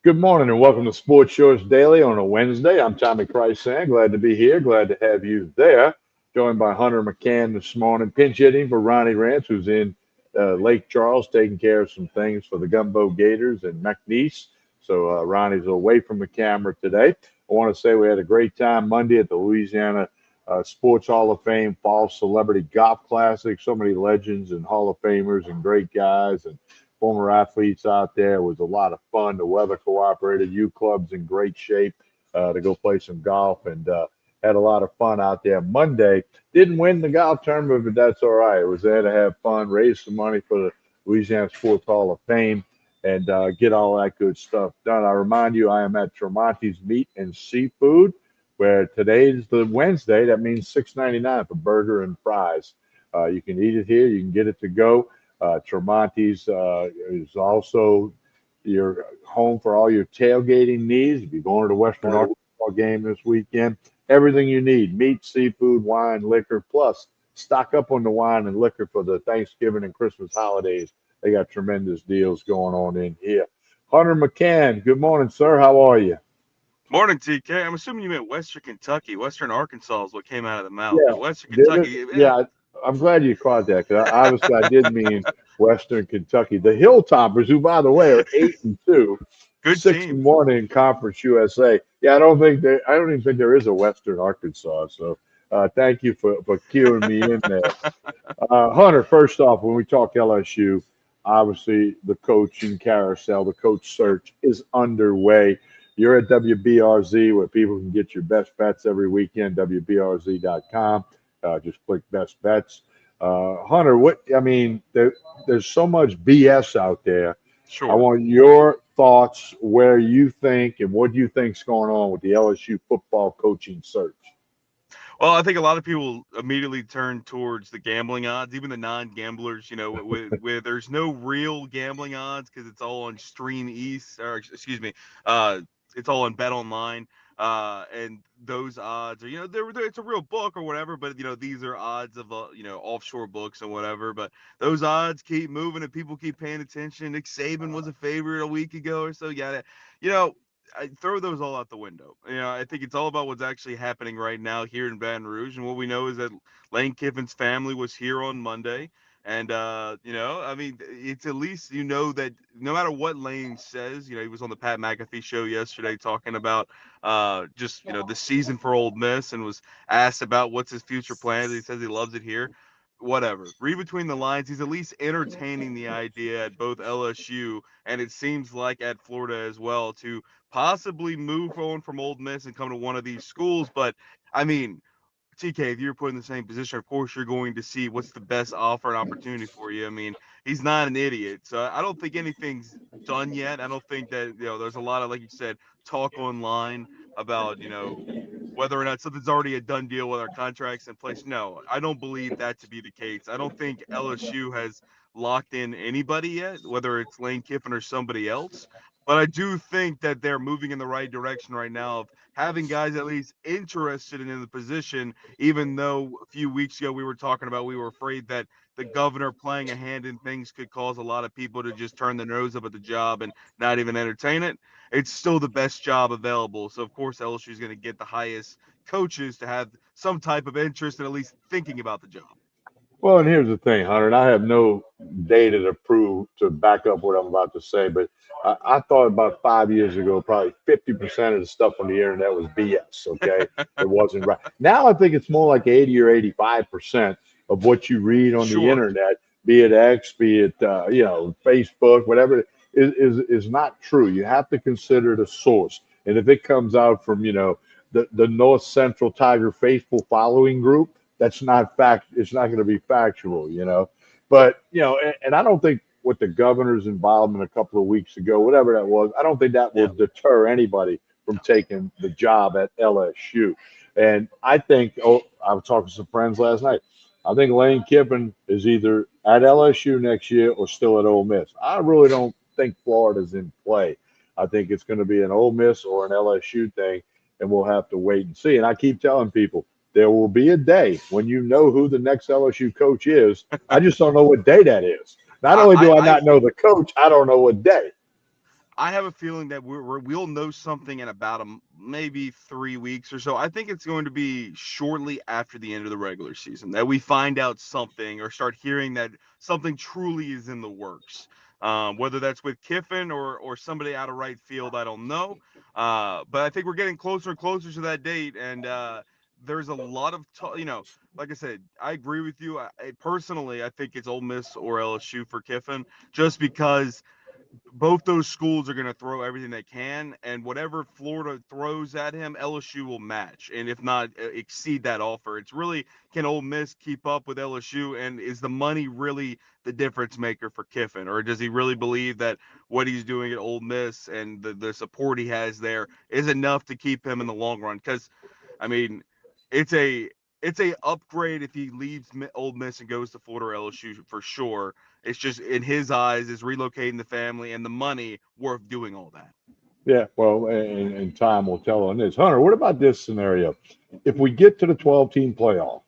Good morning and welcome to Sports Shorts Daily on a Wednesday. I'm Tommy Price-Sand. Glad to be here. Glad to have you there. Joined by Hunter McCann this morning, pinch hitting for Ronnie Rance, who's in Lake Charles taking care of some things for the Gumbo Gators and McNeese. So Ronnie's away from the camera today. I want to say we had a great time Monday at the Louisiana Sports Hall of Fame Fall Celebrity Golf Classic. So many legends and Hall of Famers and great guys and former athletes out there. It was a lot of fun. The weather cooperated. U Club's in great shape to go play some golf and had a lot of fun out there. Monday didn't win the golf tournament, but that's all right. It was there to have fun, raise some money for the Louisiana Sports Hall of Fame, and get all that good stuff done. I remind you, I am at Tremonti's Meat and Seafood, where today's the Wednesday. That means $6.99 for burger and fries. You can eat it here. You can get it to go. Tremonti's is also your home for all your tailgating needs. If you're going to the Western Arkansas game this weekend, everything you need, meat, seafood, wine, liquor, plus stock up on the wine and liquor for the Thanksgiving and Christmas holidays. They got tremendous deals going on in here. Hunter McCann, good morning, sir. How are you? Morning, TK. I'm assuming you meant Western Kentucky. Western Arkansas is what came out of the mouth. Yeah, But Western did it? Kentucky, Yeah, I'm glad you caught that because obviously I did mean Western Kentucky. The Hilltoppers, who by the way are 8-2, good six team. and one in Conference USA. Yeah, I don't even think there is a Western Arkansas. So thank you for cueing me in there. Hunter, first off, when we talk LSU, obviously the coaching carousel, the coach search is underway. You're at WBRZ where people can get your best bets every weekend, WBRZ.com. Just click best bets. Hunter, there's so much BS out there. I Sure. want your thoughts where you think and what you think's going on with the LSU football coaching search. Well, I think a lot of people immediately turn towards the gambling odds, even the non-gamblers. Where there's no real gambling odds because it's all on Stream East, or excuse me, uh, it's all on Bet Online. And those odds are, it's a real book or whatever, but these are odds of offshore books and whatever. But those odds keep moving and people keep paying attention. Nick Saban was a favorite a week ago or so. You know, I throw those all out the window. I think it's all about what's actually happening right now here in Baton Rouge. And what we know is that Lane Kiffin's family was here on Monday. And, it's at least that no matter what Lane says, he was on the Pat McAfee show yesterday talking about the season for Ole Miss and was asked about what's his future plans. He says he loves it here. Whatever. Read between the lines. He's at least entertaining the idea at both LSU and it seems like at Florida as well to possibly move on from Ole Miss and come to one of these schools. But I mean, TK, if you're put in the same position, of course you're going to see what's the best offer and opportunity for you. I mean, he's not an idiot, so I don't think anything's done yet. I don't think that there's a lot of, like you said, talk online about whether or not something's already a done deal with our contracts in place. No, I don't believe that to be the case. I don't think LSU has locked in anybody yet, whether it's Lane Kiffin or somebody else. But I do think that they're moving in the right direction right now of having guys at least interested in the position, even though a few weeks ago we were talking about we were afraid that the governor playing a hand in things could cause a lot of people to just turn their nose up at the job and not even entertain it. It's still the best job available. So, of course, LSU is going to get the highest coaches to have some type of interest in at least thinking about the job. Well, and here's the thing, Hunter, and I have no data to prove to back up what I'm about to say, but I thought about 5 years ago, probably 50% of the stuff on the internet was BS, okay? It wasn't right. Now I think it's more like 80 or 85% of what you read on the Sure. internet, be it X, be it, Facebook, whatever, is not true. You have to consider the source. And if it comes out from, the North Central Tiger Faithful following group, that's not fact. It's not going to be factual. But and I don't think with the governor's involvement a couple of weeks ago, whatever that was, I don't think that will Yeah. deter anybody from taking the job at LSU. And I think, I was talking to some friends last night. I think Lane Kiffin is either at LSU next year or still at Ole Miss. I really don't think Florida's in play. I think it's going to be an Ole Miss or an LSU thing, and we'll have to wait and see. And I keep telling people there will be a day when you know who the next LSU coach is. I just don't know what day that is. Not only I, do I I not know the coach, I don't know what day. I have a feeling that we'll know something in about maybe 3 weeks or so. I think it's going to be shortly after the end of the regular season that we find out something or start hearing that something truly is in the works. Whether that's with Kiffin or somebody out of right field, I don't know. But I think we're getting closer and closer to that date, and there's a lot of like I said, I agree with you. Personally, I think it's Ole Miss or LSU for Kiffin, just because both those schools are going to throw everything they can, and whatever Florida throws at him, LSU will match, and if not, exceed that offer. It's really, can Ole Miss keep up with LSU, and is the money really the difference maker for Kiffin, or does he really believe that what he's doing at Ole Miss and the support he has there is enough to keep him in the long run? Because, I mean, it's a it's a upgrade if he leaves Ole Miss and goes to Florida or LSU for sure. It's just in his eyes is relocating the family and the money worth doing all that. Yeah, well, and time will tell on this. Hunter, what about this scenario? If we get to the 12-team playoff,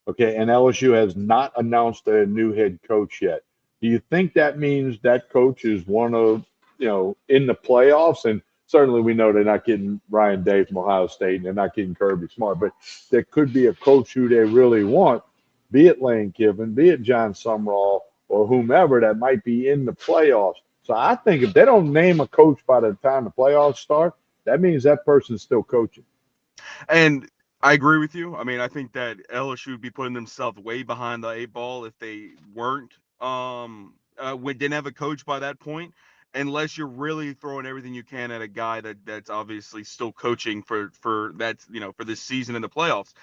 okay, and LSU has not announced a new head coach yet, do you think that means that coach is one of, in the playoffs? And certainly we know they're not getting Ryan Day from Ohio State and they're not getting Kirby Smart, but there could be a coach who they really want, be it Lane Kiffin, be it John Sumrall, or whomever that might be in the playoffs. So I think if they don't name a coach by the time the playoffs start, that means that person's still coaching. And I agree with you. I mean, I think that LSU would be putting themselves way behind the eight ball if they weren't we didn't have a coach by that point, unless you're really throwing everything you can at a guy that's obviously still coaching for that for this season in the playoffs.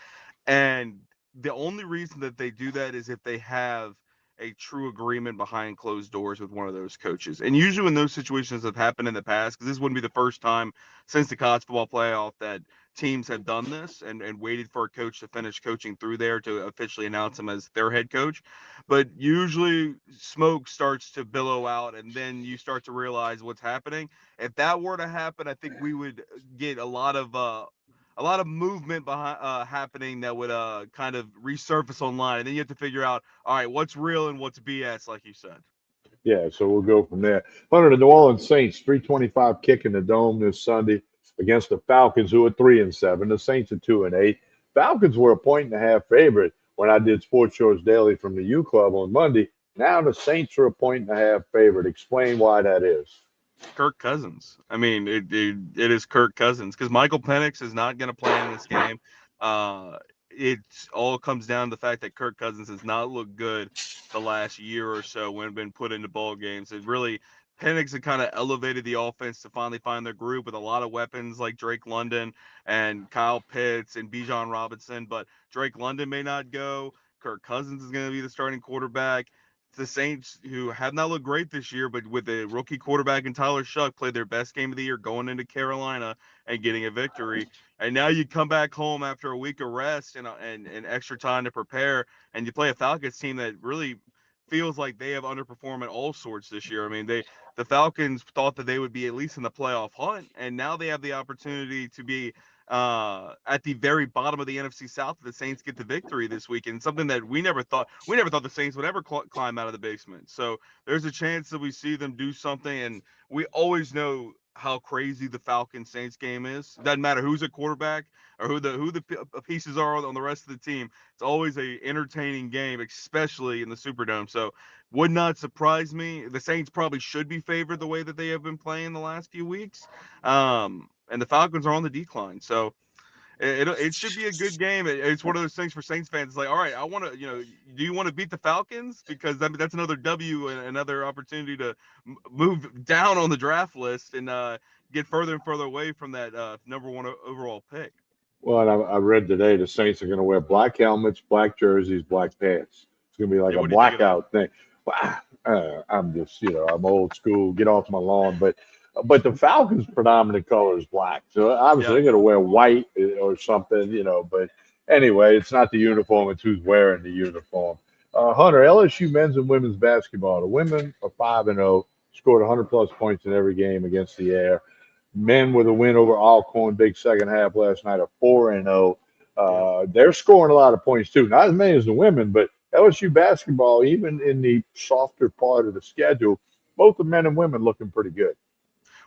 And the only reason that they do that is if they have a true agreement behind closed doors with one of those coaches. And usually when those situations have happened in the past, because this wouldn't be the first time since the college football playoff that teams have done this and waited for a coach to finish coaching through there to officially announce him as their head coach. But usually smoke starts to billow out and then you start to realize what's happening. If that were to happen, I think we would get a lot of movement behind happening that would kind of resurface online, and then you have to figure out, all right, what's real and what's BS, like you said. Yeah, so we'll go from there. Hunter, the New Orleans Saints, 325 kick in the dome this Sunday against the Falcons, who are 3-7. The Saints are 2-8. Falcons were a point and a half favorite when I did Sports Shores Daily from the U Club on Monday. Now the Saints are a point and a half favorite. Explain why that is. Kirk Cousins. I mean, it is Kirk Cousins because Michael Penix is not going to play in this game. It all comes down to the fact that Kirk Cousins has not looked good the last year or so when been put into ball games. It really Penix had kind of elevated the offense to finally find their group with a lot of weapons like Drake London and Kyle Pitts and Bijan Robinson. But Drake London may not go. Kirk Cousins is going to be the starting quarterback. The Saints, who have not looked great this year, but with a rookie quarterback and Tyler Shuck, played their best game of the year going into Carolina and getting a victory. And now you come back home after a week of rest and extra time to prepare, and you play a Falcons team that really feels like they have underperformed at all sorts this year. I mean, the Falcons thought that they would be at least in the playoff hunt, and now they have the opportunity to be at the very bottom of the NFC South if the Saints get the victory this week, and something that we never thought the Saints would ever climb out of the basement. So there's a chance that we see them do something, and we always know how crazy the Falcons Saints game is. It doesn't matter who's a quarterback or who the pieces are on the rest of the team. It's always a entertaining game, especially in the Superdome. So would not surprise me. The Saints probably should be favored the way that they have been playing the last few weeks. And the Falcons are on the decline. So it should be a good game. It's one of those things for Saints fans. It's like, all right, I want to, do you want to beat the Falcons? Because that's another W and another opportunity to move down on the draft list and get further and further away from that number one overall pick. Well, and I read today the Saints are going to wear black helmets, black jerseys, black pants. It's going to be like Yeah, a what do you think of that? blackout thing. Well, I'm just, I'm old school. Get off my lawn. But the Falcons' predominant color is black. So obviously Yeah. they're going to wear white or something, But anyway, it's not the uniform; it's who's wearing the uniform. Hunter, LSU men's and women's basketball. The women are 5-0, scored 100 plus points in every game against the air. Men with a win over Alcorn, big second half last night, are 4-0. Yep. They're scoring a lot of points too. Not as many as the women, but LSU basketball, even in the softer part of the schedule, both the men and women looking pretty good.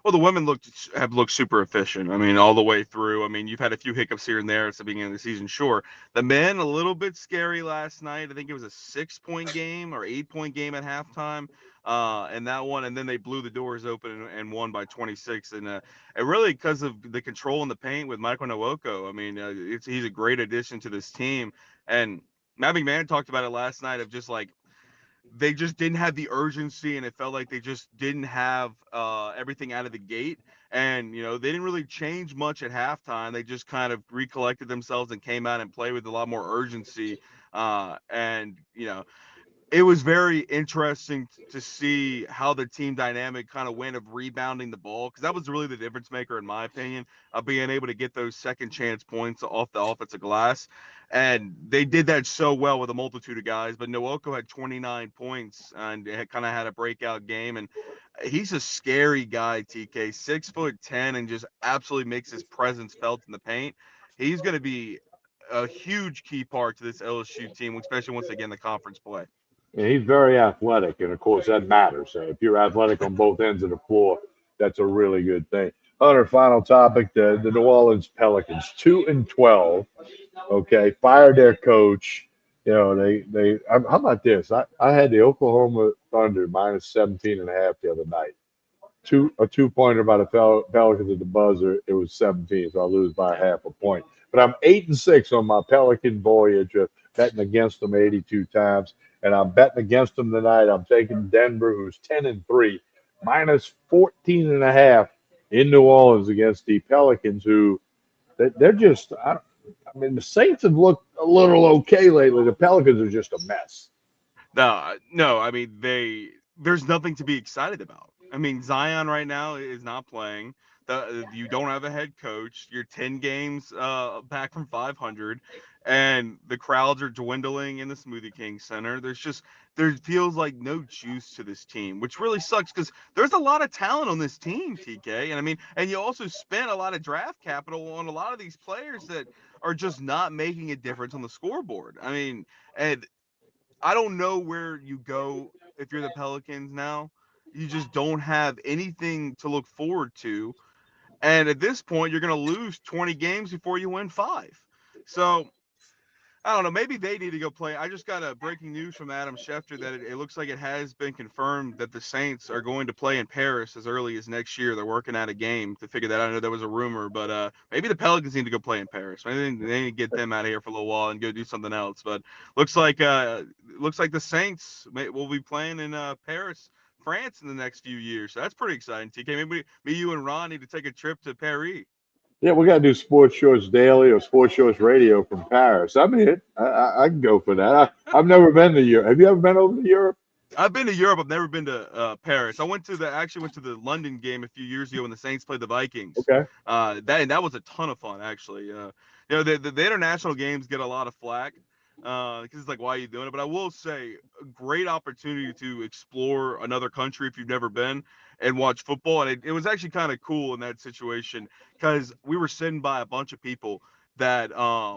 Well, the women have looked super efficient. I mean, all the way through. I mean, you've had a few hiccups here and there at the beginning of the season, sure. The men a little bit scary last night. I think it was a 6 point game or 8 point game at halftime, and that one, and then they blew the doors open and won by 26. And really because of the control in the paint with Michael Nwoko. I mean, he's a great addition to this team. And Matt McMahon talked about it last night of just like they just didn't have the urgency and it felt like they just didn't have everything out of the gate. And they didn't really change much at halftime. They just kind of recollected themselves and came out and played with a lot more urgency. And it was very interesting to see how the team dynamic kind of went of rebounding the ball, because that was really the difference maker in my opinion, of being able to get those second chance points off the offensive glass. And they did that so well with a multitude of guys. But Nwoko had 29 points and kind of had a breakout game. And he's a scary guy, TK, 6'10", and just absolutely makes his presence felt in the paint. He's going to be a huge key part to this LSU team, especially once again the conference play. And he's very athletic, and of course that matters. So if you're athletic on both ends of the floor, that's a really good thing. Hunter, final topic: the New Orleans Pelicans, 2-12. Okay, fired their coach. How about this? I had the Oklahoma Thunder minus 17 and a half the other night. A 2 pointer by the Pelicans at the buzzer. It was 17, so I lose by half a point. But I'm 8-6 on my Pelican voyage, betting against them 82 times, and I'm betting against them tonight. I'm taking Denver, who's 10-3, minus 14 and a half in New Orleans against the Pelicans, who they're just. I mean, the Saints have looked a little okay lately. The Pelicans are just a mess. No, no. I mean, there's nothing to be excited about. I mean, Zion right now is not playing. You don't have a head coach. You're 10 games back from 500, and the crowds are dwindling in the Smoothie King Center. There feels like no juice to this team, which really sucks because there's a lot of talent on this team, TK. And I mean, and you also spent a lot of draft capital on a lot of these players that are just not making a difference on the scoreboard. I mean, and I don't know where you go if you're the Pelicans now. You just don't have anything to look forward to. And at this point, you're going to lose 20 games before you win five. So I don't know. Maybe they need to go play. I just got a breaking news from Adam Schefter that it looks like it has been confirmed that the Saints are going to play in Paris as early as next year. They're working out a game to figure that out. I know that was a rumor, but maybe the Pelicans need to go play in Paris. Maybe they need to get them out of here for a little while and go do something else. But looks like the Saints will be playing in Paris, France in the next few years. So that's pretty exciting. TK, maybe me, you, and Ron need to take a trip to Paris. Yeah, we got to do Sports Shorts Daily or Sports Shorts Radio from Paris. I'm in. I can go for that. I've never been to Europe. Have you ever been over to Europe? I've been to Europe. I've never been to Paris. I actually went to the London game a few years ago when the Saints played the Vikings. Okay. That was a ton of fun actually. The international games get a lot of flack because it's like, why are you doing it? But I will say, a great opportunity to explore another country if you've never been and watch football. And it was actually kind of cool in that situation because we were sitting by a bunch of people that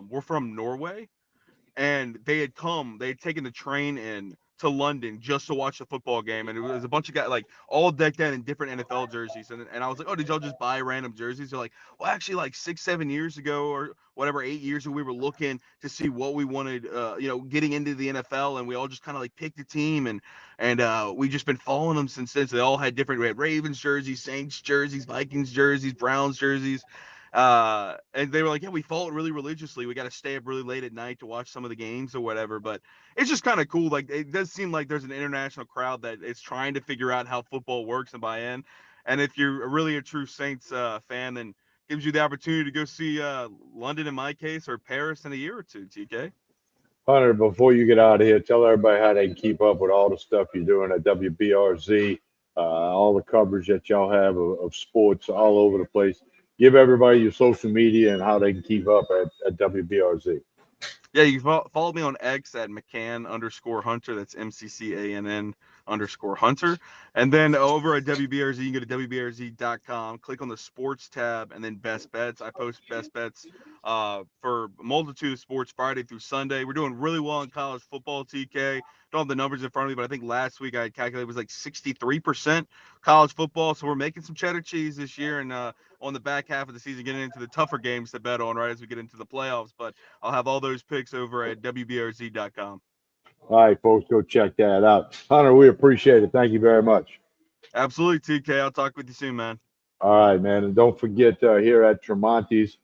were from Norway, and they had taken the train in to London just to watch the football game, and it was a bunch of guys like all decked out in different NFL jerseys, and I was like, oh, did y'all just buy random jerseys? They're like, well, actually, like 6-7 years ago or whatever, 8 years ago, we were looking to see what we wanted, getting into the NFL, and we all just kind of like picked a team, and we just been following them since then. So they all had different. We had Ravens jerseys, Saints jerseys, Vikings jerseys, Browns jerseys. And they were like, yeah, we follow it really religiously. We got to stay up really late at night to watch some of the games or whatever. But it's just kind of cool. Like, it does seem like there's an international crowd that is trying to figure out how football works and buy in. And if you're really a true Saints fan, then gives you the opportunity to go see London in my case, or Paris in a year or two, TK. Hunter, before you get out of here, tell everybody how they can keep up with all the stuff you're doing at WBRZ, all the coverage that y'all have of sports all over the place. Give everybody your social media and how they can keep up at WBRZ. Yeah, you can follow me on X at McCann_Hunter. That's MCCANN. _Hunter. And then over at WBRZ, you can go to WBRZ.com, click on the sports tab, and then best bets. I post best bets for a multitude of sports Friday through Sunday. We're doing really well in college football, TK. Don't have the numbers in front of me, but I think last week I had calculated it was like 63% college football. So we're making some cheddar cheese this year, and on the back half of the season, getting into the tougher games to bet on right as we get into the playoffs. But I'll have all those picks over at WBRZ.com. All right, folks, go check that out. Hunter, we appreciate it. Thank you very much. Absolutely, TK. I'll talk with you soon, man. All right, man. And don't forget here at Tremonti's,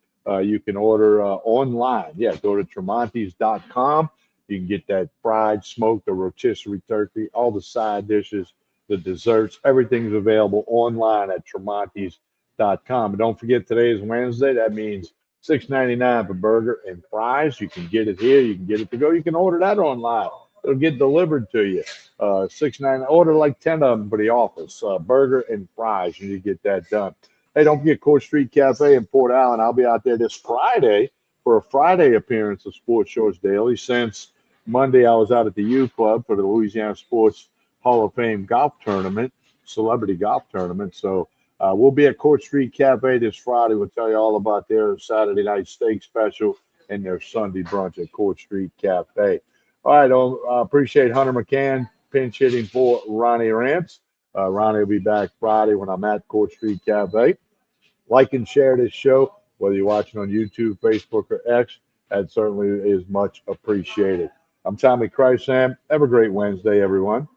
you can order online. Yeah, go to Tremonti's.com. You can get that fried, smoked, or rotisserie turkey, all the side dishes, the desserts, everything's available online at Tremonti's.com. And don't forget today is Wednesday. That means $6.99 for burger and fries. You can get it here. You can get it to go. You can order that online. It'll get delivered to you. 6.99. Order like 10 of them for the office. Burger and fries. You need to get that done. Hey, don't forget Court Street Cafe in Port Allen. I'll be out there this Friday for a Friday appearance of Sports Shorts Daily. Since Monday, I was out at the U Club for the Louisiana Sports Hall of Fame golf tournament, celebrity golf tournament. So we'll be at Court Street Cafe this Friday. We'll tell you all about their Saturday night steak special and their Sunday brunch at Court Street Cafe. All right, appreciate Hunter McCann pinch hitting for Ronnie Rance. Ronnie will be back Friday when I'm at Court Street Cafe. Like and share this show, whether you're watching on YouTube, Facebook, or X. That certainly is much appreciated. I'm Tommy Christ, Sam. Have a great Wednesday, everyone.